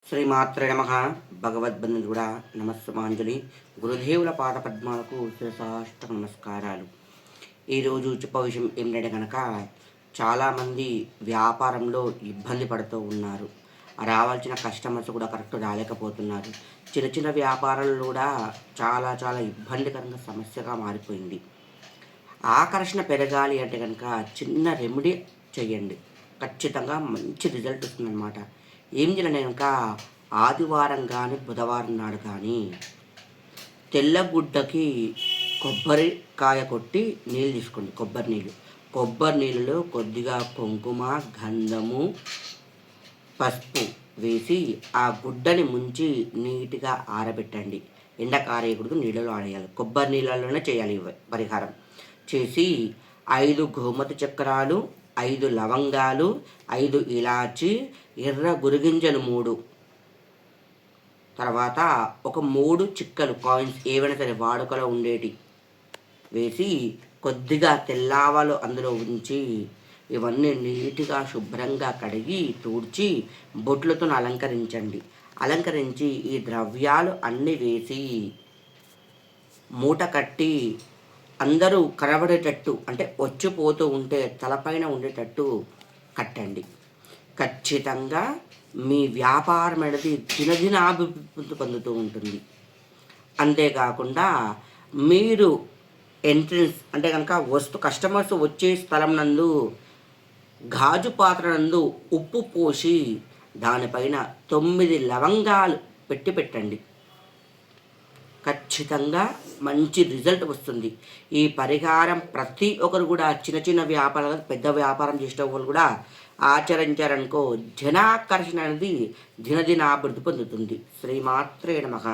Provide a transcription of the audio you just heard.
శ్రీమాత్రే నమః. భగవద్బంధుడా నమస్సుమాంజలి. గురుదేవుల పాదపద్మాలకు శిరసాష్ట నమస్కారాలు. ఈరోజు చెప్పే విషయం ఏమిటంటే కనుక, చాలామంది వ్యాపారంలో ఇబ్బంది పడుతూ ఉన్నారు. రావాల్సిన కస్టమర్స్ కూడా కరెక్ట్ రాలేకపోతున్నారు. చిన్న చిన్న వ్యాపారాలు కూడా చాలా ఇబ్బందికరంగా సమస్యగా మారిపోయింది. ఆకర్షణ పెరగాలి అంటే కనుక చిన్న రెమెడీ చేయండి, ఖచ్చితంగా మంచి రిజల్ట్ వస్తుందన్నమాట. ఏం చేయాలంటే కనుక, ఆదివారం కానీ బుధవారం నాడు కానీ తెల్లగుడ్డకి కొబ్బరికాయ కొట్టి నీళ్ళు తీసుకోండి. కొబ్బరి నీళ్ళలో కొద్దిగా కుంకుమ, గంధము, పసుపు వేసి ఆ గుడ్డని ముంచి నీట్గా ఆరబెట్టండి. ఎండకు ఆరేయకూడదు, నీళ్ళలో ఆడేయాలి. కొబ్బరి నీళ్ళలోనే చేయాలి పరిహారం. చేసి 5 గోమతి చక్రాలు, 5 లవంగాలు, 5 ఇలాచి, ఎర్ర గురిగింజలు 3, తర్వాత ఒక 3 చిక్కలు కాయిన్స్ ఏవైనా సరే వాడుకలో ఉండేటి వేసి కొద్దిగా తెల్లావాలు అందులో ఉంచి ఇవన్నీ నీట్గా శుభ్రంగా కడిగి తూడ్చి బొట్లతో అలంకరించండి. అలంకరించి ఈ ద్రవ్యాలు అన్నీ వేసి మూట కట్టి అందరూ కనబడేటట్టు, అంటే వచ్చిపోతూ ఉంటే తలపైన ఉండేటట్టు కట్టండి. ఖచ్చితంగా మీ వ్యాపారం అనేది దినదినాభివృద్ధి పొందుతూ ఉంటుంది. అంతేకాకుండా మీరు ఎంట్రన్స్ అంటే కనుక కస్టమర్స్ వచ్చే స్థలం నందు గాజు పాత్ర నందు ఉప్పు పోసి దానిపైన 9 లవంగాలు పెట్టండి. ఖచ్చితంగా మంచి రిజల్ట్ వస్తుంది. ఈ పరిహారం ప్రతి ఒక్కరు కూడా చిన్న చిన్న వ్యాపారాలు, పెద్ద వ్యాపారం చేసే వాళ్ళు కూడా ఆచరించారనుకో, జనాకర్షణ అనేది దినదినాభివృద్ధి పొందుతుంది. శ్రీమాత్రే నమః.